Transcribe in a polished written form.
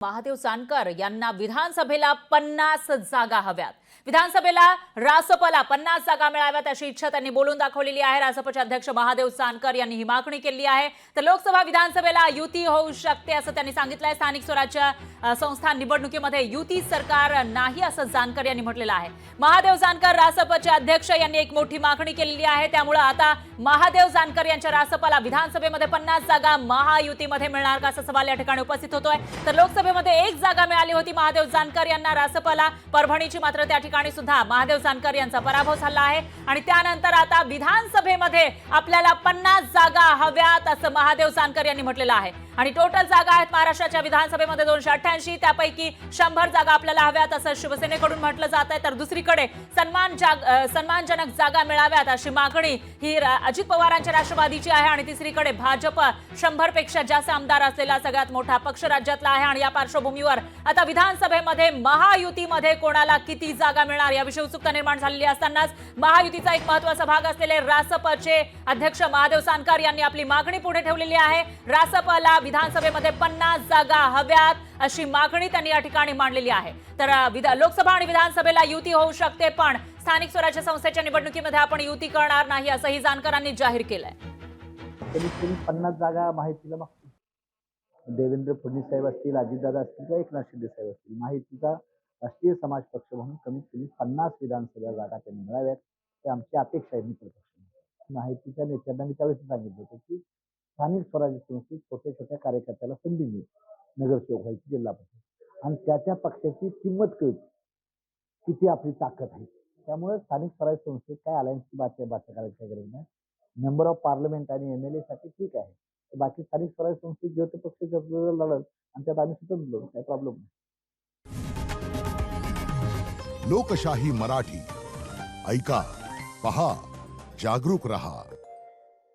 महादेव जानकर यांना विधानसभेला 50 जागा हव्यात। विधानसभेला रासपला 50 जागा मिळाव्यात अशी इच्छा त्यांनी बोलून दाखवलेली आहे। रासपचे अध्यक्ष महादेव जानकर यांनी ही मागणी केली आहे। तर लोकसभा विधानसभेला युती होऊ शकते असं त्यांनी सांगितलंय। स्थानिक स्वराज्य संस्था निवडणुकीमध्ये युती सरकार नाही असं जानकर यांनी म्हटलेलं आहे। महादेव जानकर रासपचे अध्यक्ष यांनी एक मोठी मागणी केलेली आहे। त्यामुळे आता महादेव जानकर यांच्या रासपला विधानसभेमध्ये 50 जागा महायुतीमध्ये मिळणार का असा सवाल या ठिकाणी उपस्थित होतोय। तर लोकसभेमध्ये 1 जागा मिळाली होती महादेव जानकर यांना रासपला परभणीची, मात्र त्या ठिकाणी सुद्धा महादेव जानकर यांचा पराभव झाला आहे। आणि त्यानंतर आता विधानसभेमध्ये आपल्याला 50 जागा हव्यात असं महादेव जानकर यांनी म्हटलेलं आहे। आणि टोटल जागा आहेत महाराष्ट्राच्या विधानसभेमध्ये 288, त्यापैकी 100 जागा आपल्याला हव्यात असं शिवसेनेकडून म्हटलं जात आहे। तर दुसरीकडे सन्मानजनक जागा मिळाव्यात अशी मागणी ही अजित पवारांच्या राष्ट्रवादीची आहे। आणि तिसरीकडे भाजप 100 पेक्षा जास्त आमदार असलेला सगळ्यात मोठा पक्ष राज्यातला आहे। आणि या पार्श्वभूमीवर आता विधानसभेमध्ये महायुतीमध्ये कोणाला किती जागा मिळणार याविषयी उत्सुकता निर्माण झालेली असतानाच महायुतीचा एक महत्त्वाचा भाग असलेले रासपचे अध्यक्ष महादेव जानकर यांनी आपली मागणी पुढे ठेवलेली आहे। रासपला विधानसभेमध्ये 50 जागा हव्यात अशी मागणी त्यांनी या ठिकाणी मांडलेली आहे। तर लोकसभा आणि विधानसभेला युती होऊ शकते, पण स्थानिक स्वराज्य संस्थेच्या निवडणुकीमध्ये आपण युती करणार नाही असंही जानकरांनी जाहीर केलंय। कमीत 50 जागा माहितीला मागतील। देवेंद्र फडणवीस साहेब असतील, अजितदादा असतील किंवा एकनाथ शिंदे साहेब असतील, माहितीचा राष्ट्रीय समाज पक्ष म्हणून कमीत 50 विधानसभा जागा त्यांनी मिळाव्यात ही आमची अपेक्षा आहे। मित्र पक्ष माहितीच्या नेत्यांना मी त्यावेळेस सांगितलं होतं की स्थानिक स्वराज्य संस्थेत छोट्या छोट्या कार्यकर्त्याला संधी मिळेल, नगरसेवक व्हायची, जिल्हा परिषद, आणि त्या पक्षाची किंमत कळते, किती आपली ताकद आहे। त्यामुळे स्थानिक स्वराज्य संस्थेत काय अलायन्सची बात करायची गरज नाही। मेंबर ऑफ पार्लमेंट आणि MLA साठी ठीक आहे, बाकी स्थानिक स्वराज्य संस्थेत जे पक्ष लढत आणि त्यात आम्ही स्वतंत्र लढू, काही प्रॉब्लेम नाही। लोकशाही मराठी ऐका, पहा, जागरूक रहा।